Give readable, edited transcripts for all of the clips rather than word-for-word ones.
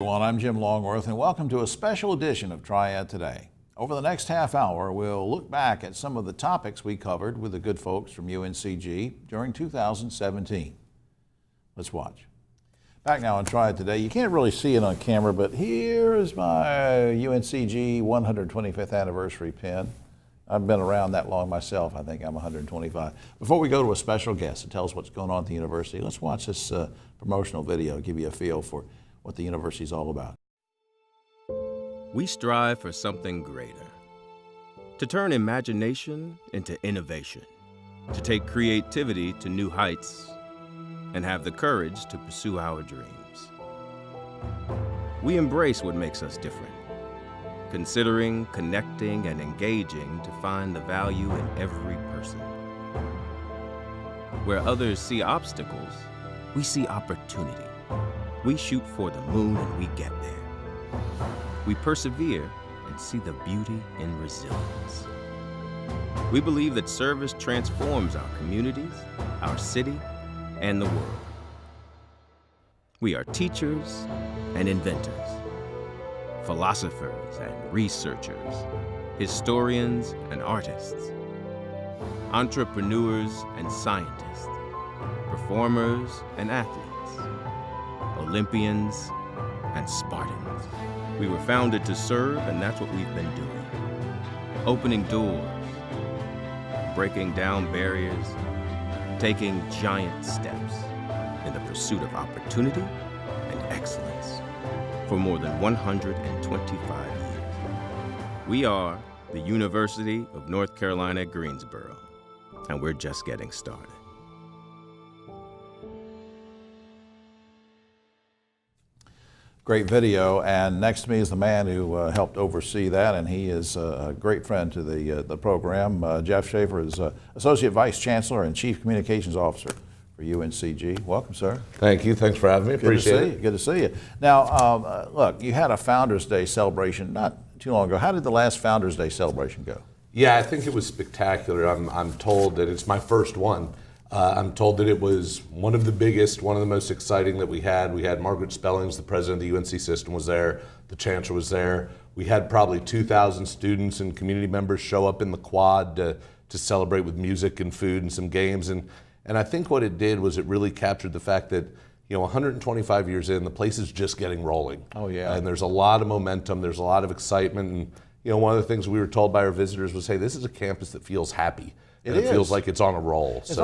Everyone, I'm Jim Longworth, and welcome to a special edition of Triad Today. Over the next half hour, we'll look back at some of the topics we covered with the good folks from UNCG during 2017. Let's watch. Back now on Triad Today. You can't really see it on camera, but here is my UNCG 125th anniversary pin. I've been around that long myself. I think I'm 125. Before we go to a special guest to tell us what's going on at the university, let's watch this promotional video to give you a feel for what the university is all about. We strive for something greater, to turn imagination into innovation, to take creativity to new heights, and have the courage to pursue our dreams. We embrace what makes us different, considering, connecting, and engaging to find the value in every person. Where others see obstacles, we see opportunity. We shoot for the moon and we get there. We persevere and see the beauty in resilience. We believe that service transforms our communities, our city, and the world. We are teachers and inventors, philosophers and researchers, historians and artists, entrepreneurs and scientists, performers and athletes, Olympians and Spartans. We were founded to serve, and that's what we've been doing. Opening doors, breaking down barriers, taking giant steps in the pursuit of opportunity and excellence for more than 125 years. We are the University of North Carolina at Greensboro, and we're just getting started. Great video, and next to me is the man who helped oversee that, and he is a great friend to the program. Jeff Schaffer is Associate Vice Chancellor and Chief Communications Officer for UNCG. Welcome, sir. Thank you. Thanks for having me. Appreciate it. Good to see you. Now, look, you had a Founders Day celebration not too long ago. How did the last Founders Day celebration go? Yeah, I think it was spectacular. I'm told that it's my first one. I'm told that it was one of the biggest, one of the most exciting that we had. We had Margaret Spellings, the president of the UNC system, was there. The chancellor was there. We had probably 2,000 students and community members show up in the quad to celebrate with music and food and some games. And I think what it did was it really captured the fact that, 125 years in, the place is just getting rolling. Oh, yeah. And there's a lot of momentum. There's a lot of excitement. And, one of the things we were told by our visitors was, hey, this is a campus that feels happy. It feels like it's on a roll. There's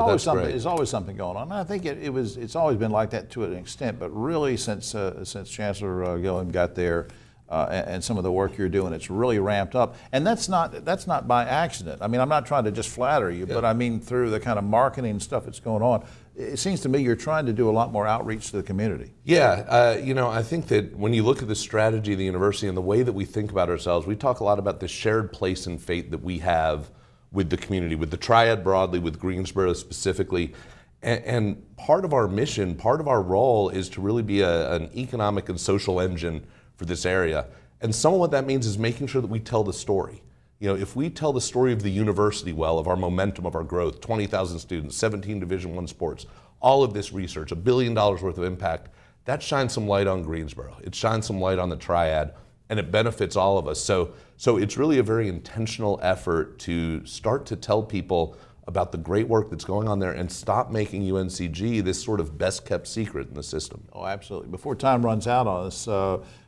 always something going on. And I think it's always been like that to an extent, but really since Chancellor Gilliam got there and some of the work you're doing, it's really ramped up. And that's not by accident. I mean, I'm not trying to just flatter you, but I mean through the kind of marketing stuff that's going on. It seems to me you're trying to do a lot more outreach to the community. Yeah, I think that when you look at the strategy of the university and the way that we think about ourselves, we talk a lot about the shared place and fate that we have with the community, with the Triad broadly, with Greensboro specifically. And part of our mission, part of our role is to really be an economic and social engine for this area. And some of what that means is making sure that we tell the story. If we tell the story of the university well, of our momentum, of our growth, 20,000 students, 17 Division I sports, all of this research, $1 billion worth of impact, that shines some light on Greensboro. It shines some light on the Triad, and it benefits all of us. So it's really a very intentional effort to start to tell people about the great work that's going on there and stop making UNCG this sort of best kept secret in the system. Oh, absolutely. Before time runs out on us,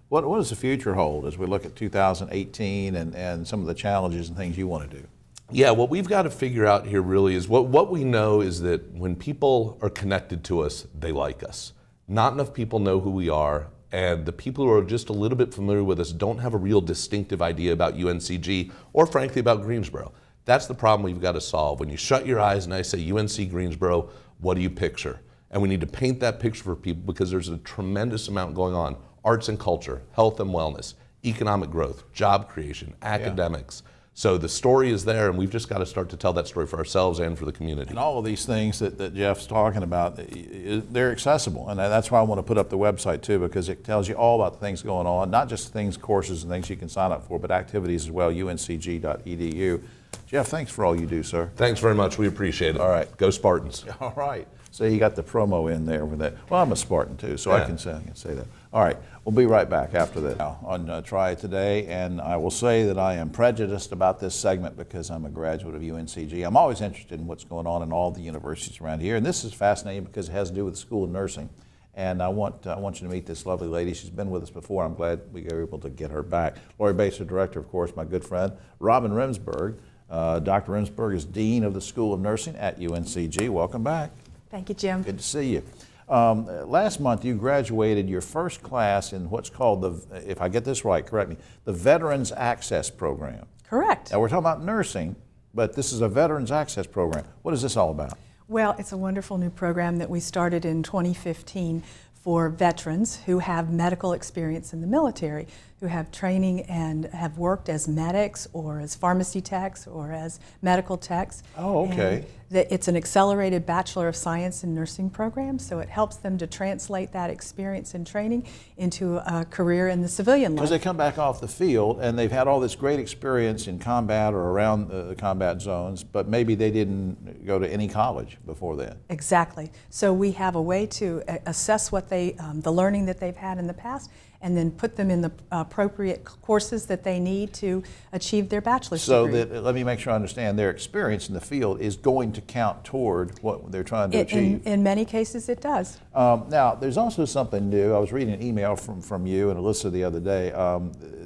what does the future hold as we look at 2018 and some of the challenges and things you want to do? Yeah, what we've got to figure out here really is what we know is that when people are connected to us, they like us. Not enough people know who we are. And the people who are just a little bit familiar with us don't have a real distinctive idea about UNCG or frankly about Greensboro. That's the problem we've got to solve. When you shut your eyes and I say UNC Greensboro, what do you picture? And we need to paint that picture for people because there's a tremendous amount going on. Arts and culture, health and wellness, economic growth, job creation, academics. Yeah. So the story is there, and we've just got to start to tell that story for ourselves and for the community. And all of these things that Jeff's talking about, they're accessible. And that's why I want to put up the website too, because it tells you all about the things going on, not just things, courses and things you can sign up for, but activities as well, uncg.edu. Jeff, thanks for all you do, sir. Thanks very much. We appreciate it. All right. Go Spartans. All right. So you got the promo in there with that. Well, I'm a Spartan too, so I can say that. All right, we'll be right back after this on Triad Today, and I will say that I am prejudiced about this segment because I'm a graduate of UNCG. I'm always interested in what's going on in all the universities around here, and this is fascinating because it has to do with the School of Nursing. And I want you to meet this lovely lady. She's been with us before. I'm glad we were able to get her back. Lori Baser, director, of course, my good friend. Robin Remsburg. Dr. Remsburg is Dean of the School of Nursing at UNCG. Welcome back. Thank you, Jim. Good to see you. Last month, you graduated your first class in what's called if I get this right, correct me, the Veterans Access Program. Correct. Now, we're talking about nursing, but this is a Veterans Access Program. What is this all about? Well, it's a wonderful new program that we started in 2015 for veterans who have medical experience in the military, who have training and have worked as medics or as pharmacy techs or as medical techs. Oh, okay. It's an accelerated Bachelor of Science in Nursing program, so it helps them to translate that experience and training into a career in the civilian life. Because they come back off the field and they've had all this great experience in combat or around the combat zones, but maybe they didn't go to any college before then. Exactly. So we have a way to assess what the learning that they've had in the past, and then put them in the appropriate courses that they need to achieve their bachelor's degree. So let me make sure I understand, their experience in the field is going to count toward what they're trying to achieve. In many cases it does. Now, there's also something new. I was reading an email from you and Alyssa the other day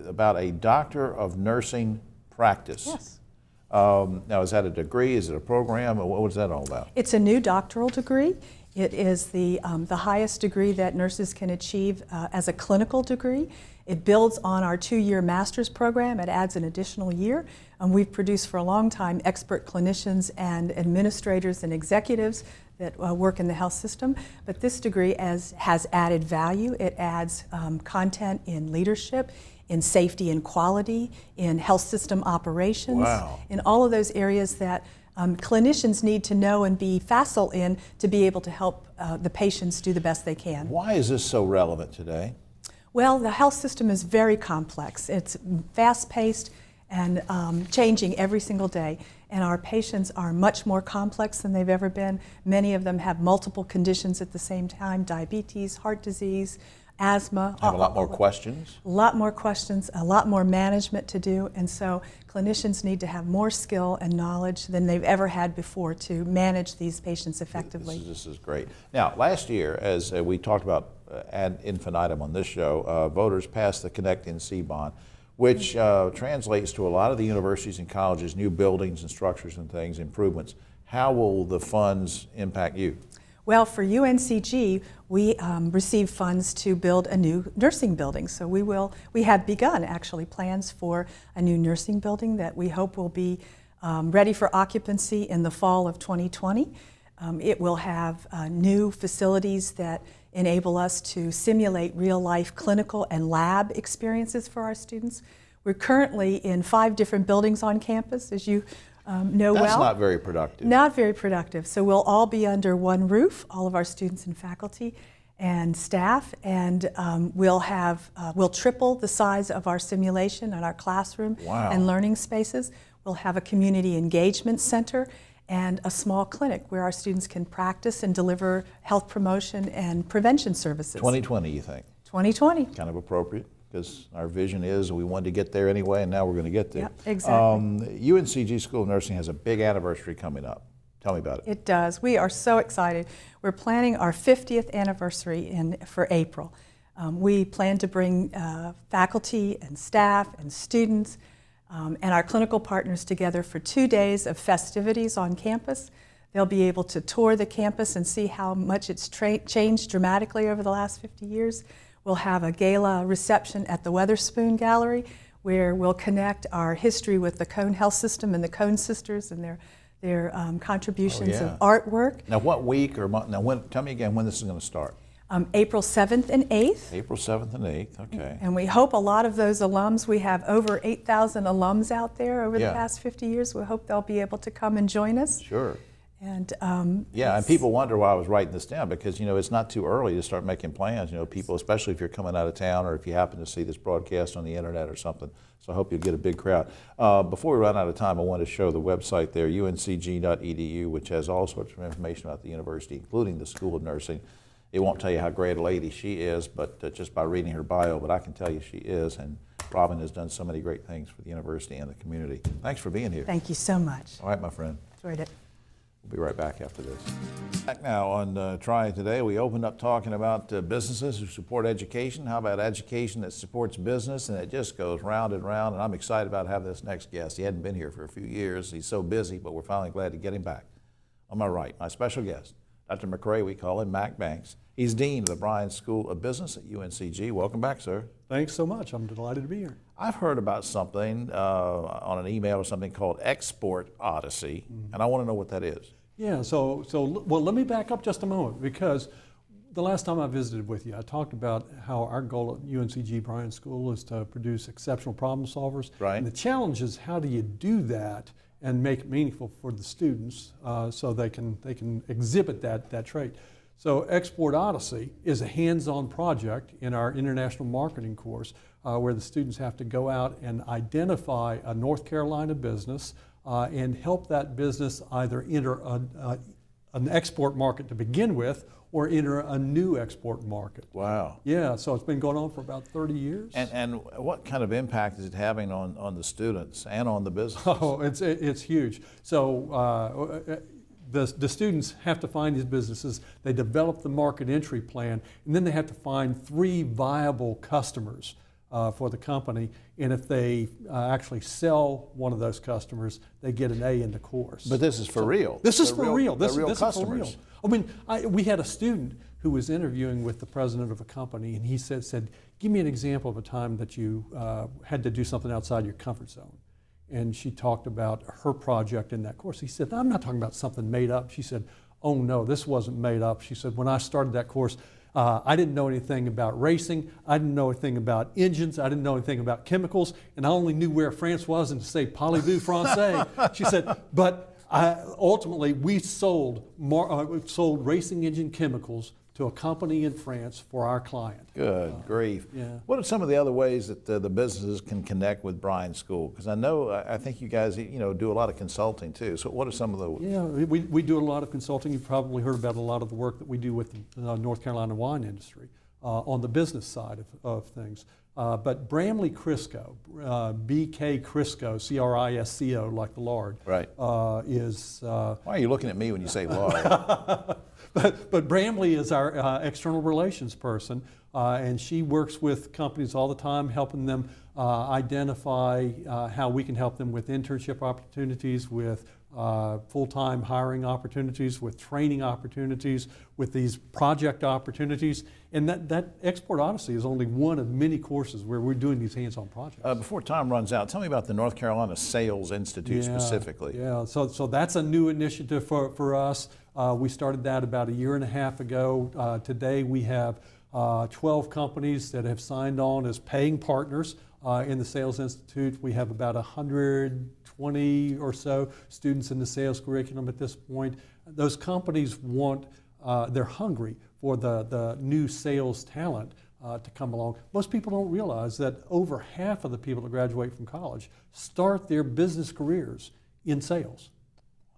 about a Doctor of Nursing practice. Yes. Now, is that a degree? Is it a program? Or what is that all about? It's a new doctoral degree. It is the highest degree that nurses can achieve as a clinical degree. It builds on our 2-year master's program. It adds an additional year. We've produced for a long time expert clinicians and administrators and executives that work in the health system. But this degree has added value. It adds content in leadership, in safety and quality, in health system operations, wow, in all of those areas that clinicians need to know and be facile in to be able to help the patients do the best they can. Why is this so relevant today? Well, the health system is very complex. It's fast-paced and changing every single day. And our patients are much more complex than they've ever been. Many of them have multiple conditions at the same time: diabetes, heart disease, asthma. Have a lot more questions? A lot more questions, a lot more management to do, and so clinicians need to have more skill and knowledge than they've ever had before to manage these patients effectively. This is great. Now, last year, as we talked about ad infinitum on this show, voters passed the Connect NC bond, which translates to a lot of the universities and colleges, new buildings and structures and things, improvements. How will the funds impact you? Well, for UNCG, we receive funds to build a new nursing building. So we have begun actually plans for a new nursing building that we hope will be ready for occupancy in the fall of 2020. It will have new facilities that enable us to simulate real-life clinical and lab experiences for our students. We're currently in 5 different buildings on campus, as you know well. That's not very productive. Not very productive. So we'll all be under one roof, all of our students and faculty and staff, and we'll triple the size of our simulation and our classroom wow, and learning spaces. We'll have a community engagement center and a small clinic where our students can practice and deliver health promotion and prevention services. 2020, you think? 2020. Kind of appropriate, because our vision is we wanted to get there anyway, and now we're going to get there. Yep, exactly. UNCG School of Nursing has a big anniversary coming up. Tell me about it. It does. We are so excited. We're planning our 50th anniversary for April. We plan to bring faculty and staff and students and our clinical partners together for 2 days of festivities on campus. They'll be able to tour the campus and see how much it's changed dramatically over the last 50 years. We'll have a gala reception at the Weatherspoon Gallery where we'll connect our history with the Cone Health System and the Cone Sisters and their contributions of artwork. Now, what week or month? Now, tell me again when this is going to start. April 7th and 8th. April 7th and 8th, okay. And we hope a lot of those alums, we have over 8,000 alums out there over the past 50 years. We hope they'll be able to come and join us. Sure. And and people wonder why I was writing this down, because it's not too early to start making plans. People, especially if you're coming out of town or if you happen to see this broadcast on the internet or something. So I hope you'll get a big crowd. Before we run out of time, I want to show the website there, uncg.edu, which has all sorts of information about the university, including the School of Nursing. It won't tell you how great a lady she is, but just by reading her bio, but I can tell you she is, and Robin has done so many great things for the university and the community. Thanks for being here. Thank you so much. All right, my friend. Enjoyed it. We'll be right back after this. Back now on Triad Today, we opened up talking about businesses who support education. How about education that supports business? And it just goes round and round, and I'm excited about having this next guest. He hadn't been here for a few years. He's so busy, but we're finally glad to get him back. On my right, my special guest, Dr. McRae, we call him Mac Banks. He's Dean of the Bryan School of Business at UNCG. Welcome back, sir. Thanks so much. I'm delighted to be here. I've heard about something on an email or something called Export Odyssey, and I want to know what that is. Yeah, well, let me back up just a moment, because the last time I visited with you, I talked about how our goal at UNCG Bryan School is to produce exceptional problem solvers. Right. And the challenge is, how do you do that and make it meaningful for the students so they can exhibit that trait. So Export Odyssey is a hands-on project in our international marketing course where the students have to go out and identify a North Carolina business and help that business either enter an export market to begin with, or enter a new export market. Wow. Yeah, so it's been going on for about 30 years. And what kind of impact is it having on the students and on the business? Oh, it's huge. So the students have to find these businesses, they develop the market entry plan, and then they have to find 3 viable customers for the company. And if they actually sell one of those customers, they get an A in the course. But this is for real. This is for real. This real is customers. for real. I mean, we had a student who was interviewing with the president of a company, and he said, give me an example of a time that you had to do something outside your comfort zone. And she talked about her project in that course. He said, I'm not talking about something made up. She said, oh no, this wasn't made up. She said, when I started that course, I didn't know anything about racing. I didn't know anything about engines. I didn't know anything about chemicals. And I only knew where France was and to say parlez-vous français. She said, but ultimately we sold racing engine chemicals to a company in France for our client. Good grief. Yeah. What are some of the other ways that the businesses can connect with Bryan School? Because I think you guys do a lot of consulting too. So what are some of the... Yeah, we do a lot of consulting. You've probably heard about a lot of the work that we do with the North Carolina wine industry on the business side of things. But Bramley Crisco, BK Crisco, C-R-I-S-C-O, like the lard, Right. is... Why are you looking at me when you say lard? But Bramley is our external relations person, and she works with companies all the time, helping them identify how we can help them with internship opportunities, with full-time hiring opportunities, with training opportunities, with these project opportunities. And that Export Odyssey is only one of many courses where we're doing these hands-on projects. Before time runs out, tell me about the North Carolina Sales Institute specifically. Yeah, so that's a new initiative for us. We started that about a year and a half ago. Today we have 12 companies that have signed on as paying partners in the Sales Institute. We have about 120 or so students in the sales curriculum at this point. Those companies they're hungry for the new sales talent to come along. Most people don't realize that over half of the people that graduate from college start their business careers in sales.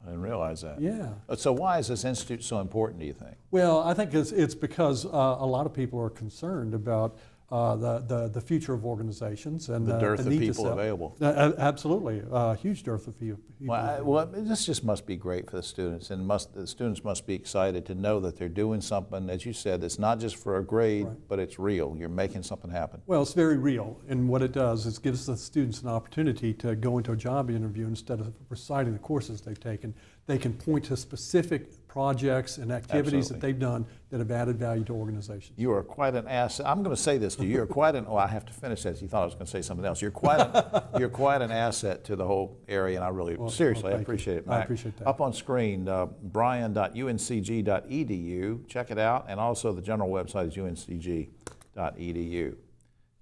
I didn't realize that. Yeah. So why is this institute so important, do you think? Well, I think it's because a lot of people are concerned about the future of organizations and The dearth of need to people sell. available. Absolutely, a huge dearth of people. Well, this just must be great for the students, and the students must be excited to know that they're doing something, as you said, it's not just for a grade, Right. but it's real. You're making something happen. Well, it's very real, and what it does is gives the students an opportunity to go into a job interview. Instead of reciting the courses they've taken, they can point to specific projects and activities Absolutely. that they've done that have added value to organizations. You are quite an asset. I'm going to say this to you. You're quite an. Oh, I have to finish this. You thought I was going to say something else. You're quite an asset to the whole area, and I really seriously I thank you. appreciate it, I Mac. appreciate that. Up on screen, bryan.uncg.edu. Check it out, and also the general website is uncg.edu.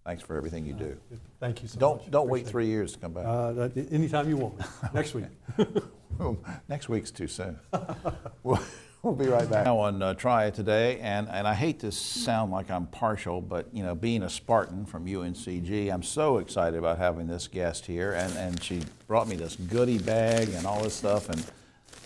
Thanks for everything you do. Thank you so much. Don't wait Appreciate 3 years to come back. it. Anytime you want me. Next week. Next week's too soon. We'll be right back. Now on Triad Today, and I hate to sound like I'm partial, but being a Spartan from UNCG, I'm so excited about having this guest here, and she brought me this goodie bag and all this stuff, and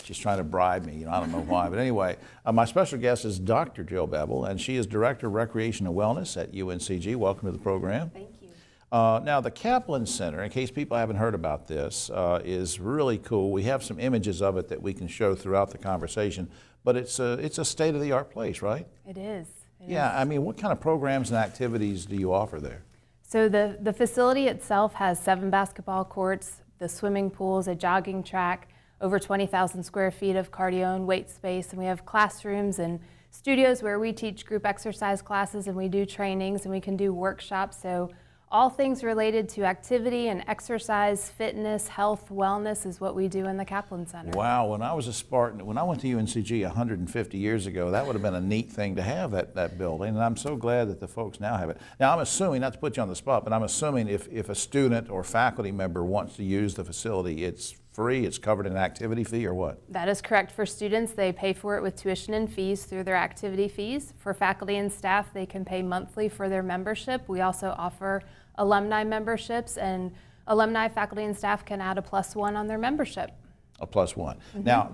She's trying to bribe me. I don't know why. But anyway, my special guest is Dr. Jill Bevel, and she is Director of Recreation and Wellness at UNCG. Welcome to the program. Thank you. Now, the Kaplan Center, in case people haven't heard about this, is really cool. We have some images of it that we can show throughout the conversation, but it's a state-of-the-art place, right? It is. Yeah, I mean, what kind of programs and activities do you offer there? So the facility itself has 7 basketball courts, the swimming pools, a jogging track, over 20,000 square feet of cardio and weight space, and we have classrooms and studios where we teach group exercise classes and we do trainings and we can do workshops. So all things related to activity and exercise, fitness, health, wellness is what we do in the Kaplan Center. Wow, when I was a Spartan, when I went to UNCG 150 years ago, that would have been a neat thing to have, that building, and I'm so glad that the folks now have it. Now, I'm assuming, not to put you on the spot, but I'm assuming if a student or faculty member wants to use the facility, it's free, it's covered in an activity fee, or what? That is correct. For students, they pay for it with tuition and fees through their activity fees. For faculty and staff, they can pay monthly for their membership. We also offer alumni memberships, and alumni, faculty, and staff can add a +1 on their membership. A +1. Now,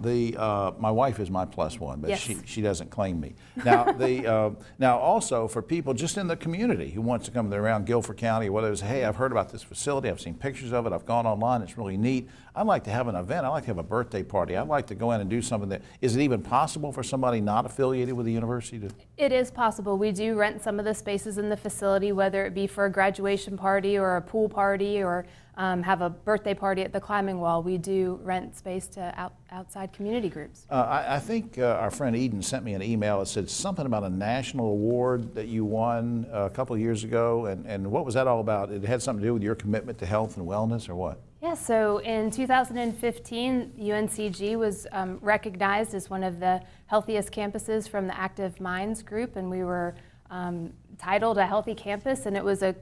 my wife is my +1, but Yes. she doesn't claim me. Now, now also for people just in the community who wants to come around Guilford County, whether it's, hey, I've heard about this facility, I've seen pictures of it, I've gone online, it's really neat. I'd like to have an event, I'd like to have a birthday party, I'd like to go in and do something that, is it even possible for somebody not affiliated with the university to? It is possible. We do rent some of the spaces in the facility, whether it be for a graduation party or a pool party or have a birthday party at the climbing wall. We do rent space to outside community groups. I think our friend Eden sent me an email that said something about a national award that you won a couple of years ago, and what was that all about? It had something to do with your commitment to health and wellness, or what? Yeah, so in 2015, UNCG was recognized as one of the healthiest campuses from the Active Minds group, and we were titled a healthy campus, and it was a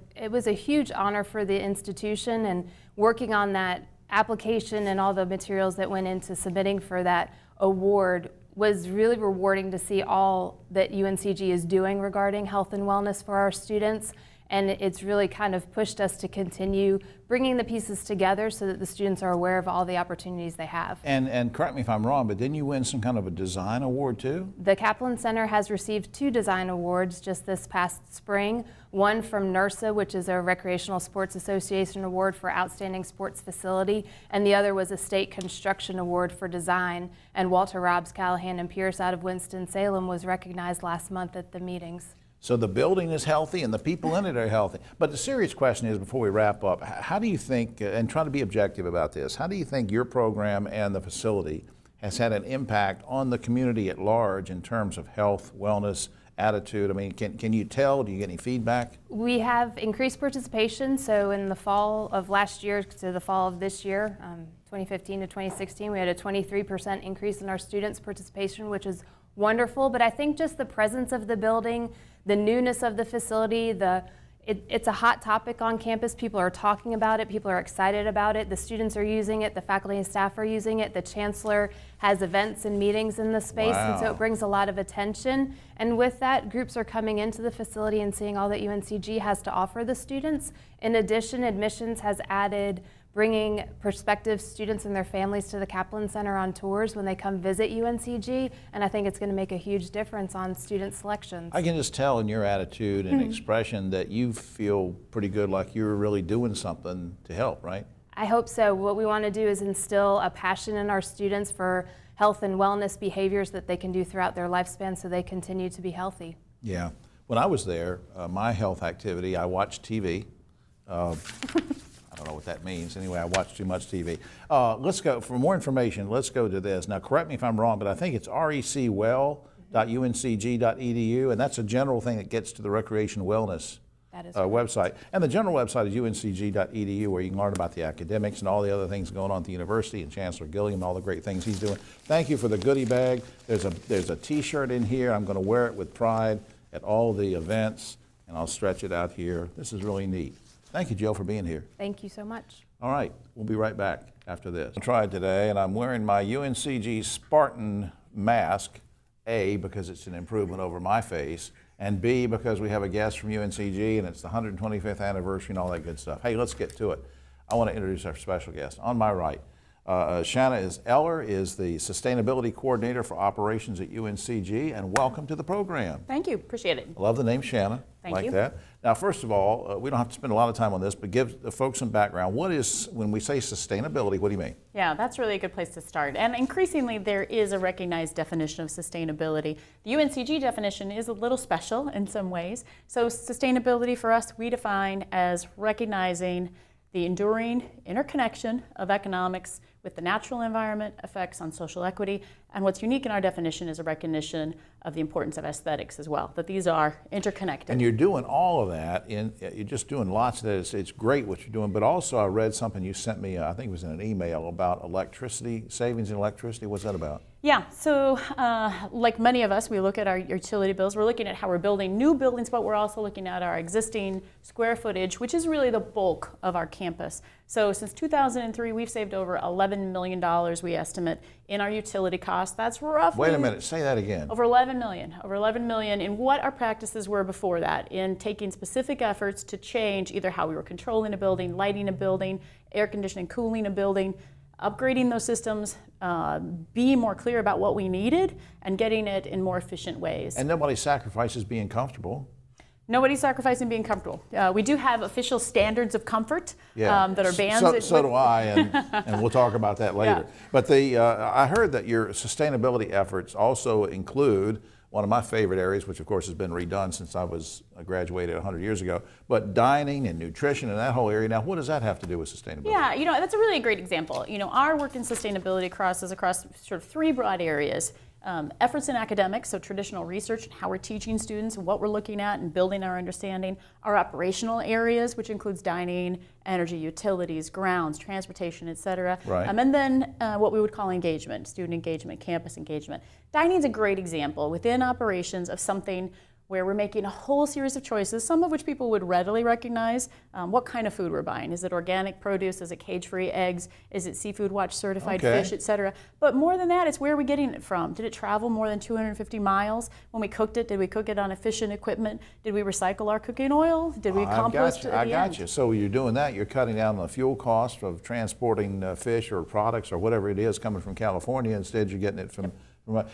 huge honor for the institution, and working on that application and all the materials that went into submitting for that award was really rewarding to see all that UNCG is doing regarding health and wellness for our students. And it's really kind of pushed us to continue bringing the pieces together so that the students are aware of all the opportunities they have. And correct me if I'm wrong, but didn't you win some kind of a design award too? The Kaplan Center has received 2 design awards just this past spring. One from NERSA, which is a Recreational Sports Association award for Outstanding Sports Facility, and the other was a State Construction Award for Design. And Walter Robbs, Callahan, and Pierce out of Winston-Salem was recognized last month at the meetings. So the building is healthy and the people in it are healthy. But the serious question is, before we wrap up, how do you think, and try to be objective about this, how do you think your program and the facility has had an impact on the community at large in terms of health, wellness, attitude? I mean, can you tell? Do you get any feedback? We have increased participation. So in the fall of last year to the fall of this year, 2015 to 2016, we had a 23% increase in our students' participation, which is wonderful. But I think just the presence of the building, the newness of the facility, it's a hot topic on campus. People are talking about it. People are excited about it. The students are using it. The faculty and staff are using it. The chancellor has events and meetings in the space, Wow. and so it brings a lot of attention. And with that, groups are coming into the facility and seeing all that UNCG has to offer the students. In addition, admissions has added bringing prospective students and their families to the Kaplan Center on tours when they come visit UNCG, and I think it's going to make a huge difference on student selections. I can just tell in your attitude and expression that you feel pretty good, like you're really doing something to help, right? I hope so. What we want to do is instill a passion in our students for health and wellness behaviors that they can do throughout their lifespan so they continue to be healthy. Yeah. When I was there, my health activity, I watched TV. I don't know what that means. Anyway, I watch too much TV. Let's go, for more information, let's go to this. Now, correct me if I'm wrong, but I think it's recwell.uncg.edu, and that's a general thing that gets to the recreation wellness That is website. And the general website is uncg.edu, where you can learn about the academics and all the other things going on at the university, and Chancellor Gilliam and all the great things he's doing. Thank you for the goodie bag. There's a T-shirt in here. I'm going to wear it with pride at all the events, and I'll stretch it out here. This is really neat. Thank you, Jill, for being here. Thank you so much. All right, we'll be right back after this. Triad Today, and I'm wearing my UNCG Spartan mask, A, because it's an improvement over my face, and B, because we have a guest from UNCG, and it's the 125th anniversary and all that good stuff. Hey, let's get to it. I want to introduce our special guest. On my right, Shanna Eller is the Sustainability Coordinator for Operations at UNCG, and welcome to the program. Thank you, appreciate it. I love the name Shanna. Thank like you. that. Now, first of all, we don't have to spend a lot of time on this, but give the folks some background. What is, when we say sustainability, what do you mean? Yeah, that's really a good place to start. And increasingly, there is a recognized definition of sustainability. The UNCG definition is a little special in some ways. So sustainability for us, we define as recognizing the enduring interconnection of economics with the natural environment, effects on social equity, and what's unique in our definition is a recognition of the importance of aesthetics as well, that these are interconnected. And you're doing all of that, you're just doing lots of that. It's great what you're doing, but also I read something you sent me, I think it was in an email, about electricity, savings in electricity. What's that about? Yeah, so like many of us, we look at our utility bills. We're looking at how we're building new buildings, but we're also looking at our existing square footage, which is really the bulk of our campus. So since 2003, we've saved over $11 million, we estimate, in our utility costs. That's roughly... Wait a minute, say that again. Over 11 million in what our practices were before that, in taking specific efforts to change either how we were controlling a building, lighting a building, air conditioning, cooling a building, upgrading those systems, being more clear about what we needed, and getting it in more efficient ways. And nobody sacrifices being comfortable. Nobody's sacrificing being comfortable. We do have official standards of comfort that are banned. So do I, and we'll talk about that later. Yeah. But I heard that your sustainability efforts also include one of my favorite areas, which of course has been redone since I was graduated 100 years ago, but dining and nutrition and that whole area. Now, what does that have to do with sustainability? Yeah, that's a really great example. Our work in sustainability crosses across sort of three broad areas. Efforts in academics, so traditional research and how we're teaching students and what we're looking at and building our understanding. Our operational areas, which includes dining, energy, utilities, grounds, transportation, et cetera. Right. And then what we would call engagement, student engagement, campus engagement. Dining is a great example within operations of something where we're making a whole series of choices, some of which people would readily recognize. What kind of food we're buying. Is it organic produce? Is it cage-free eggs? Is it Seafood Watch certified fish, et cetera? But more than that, it's where are we getting it from? Did it travel more than 250 miles? When we cooked it, did we cook it on efficient equipment? Did we recycle our cooking oil? Did we compost it at the end? I got you. So you're doing that, you're cutting down on the fuel cost of transporting fish or products or whatever it is coming from California. Instead, you're getting it from...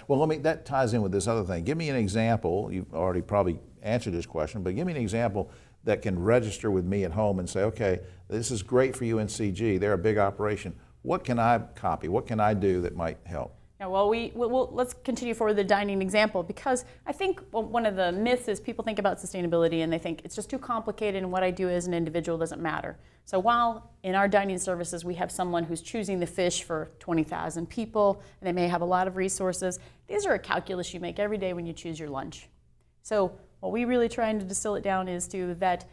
Well, that ties in with this other thing. Give me an example. You've already probably answered this question, but give me an example that can register with me at home and say, okay, this is great for UNCG. They're a big operation. What can I copy? What can I do that might help? Yeah, well, let's continue forward the dining example, because I think one of the myths is people think about sustainability and they think it's just too complicated and what I do as an individual doesn't matter. So while in our dining services we have someone who's choosing the fish for 20,000 people and they may have a lot of resources, these are a calculus you make every day when you choose your lunch. So what we really trying to distill it down is that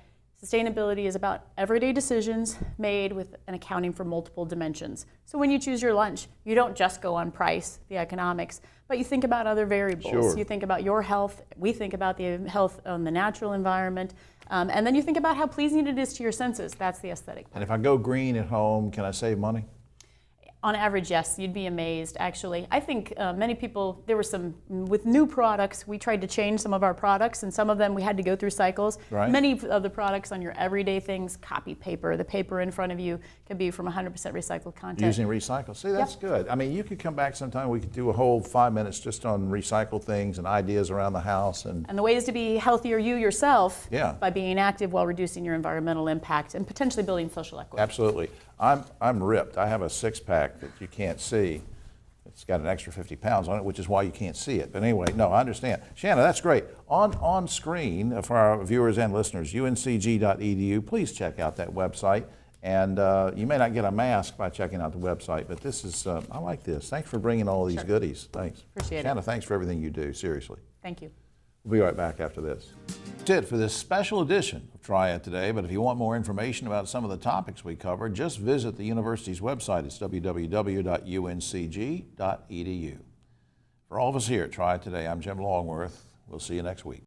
sustainability is about everyday decisions made with an accounting for multiple dimensions. So when you choose your lunch, you don't just go on price, the economics, but you think about other variables. Sure. You think about your health, we think about the health on the natural environment, and then you think about how pleasing it is to your senses. That's the aesthetic part. And if I go green at home, can I save money? On average, yes, you'd be amazed, actually. I think many people, there were some, with new products, we tried to change some of our products, and some of them we had to go through cycles. Right. Many of the products on your everyday things, copy paper, the paper in front of you can be from 100% recycled content. Using recycle. See, that's good. I mean, you could come back sometime, we could do a whole 5 minutes just on recycled things and ideas around the house. And the ways to be healthier you yourself by being active while reducing your environmental impact and potentially building social equity. Absolutely. I'm ripped. I have a six-pack that you can't see. It's got an extra 50 pounds on it, which is why you can't see it. But anyway, no, I understand. Shanna, that's great. On screen, for our viewers and listeners, uncg.edu, please check out that website. And you may not get a mask by checking out the website, but this is, I like this. Thanks for bringing all these goodies. Thanks. Appreciate it. Shanna, thanks for everything you do, seriously. Thank you. We'll be right back after this. That's it for this special edition of Triad Today, but if you want more information about some of the topics we covered, just visit the university's website. It's www.uncg.edu. For all of us here at Triad Today, I'm Jim Longworth. We'll see you next week.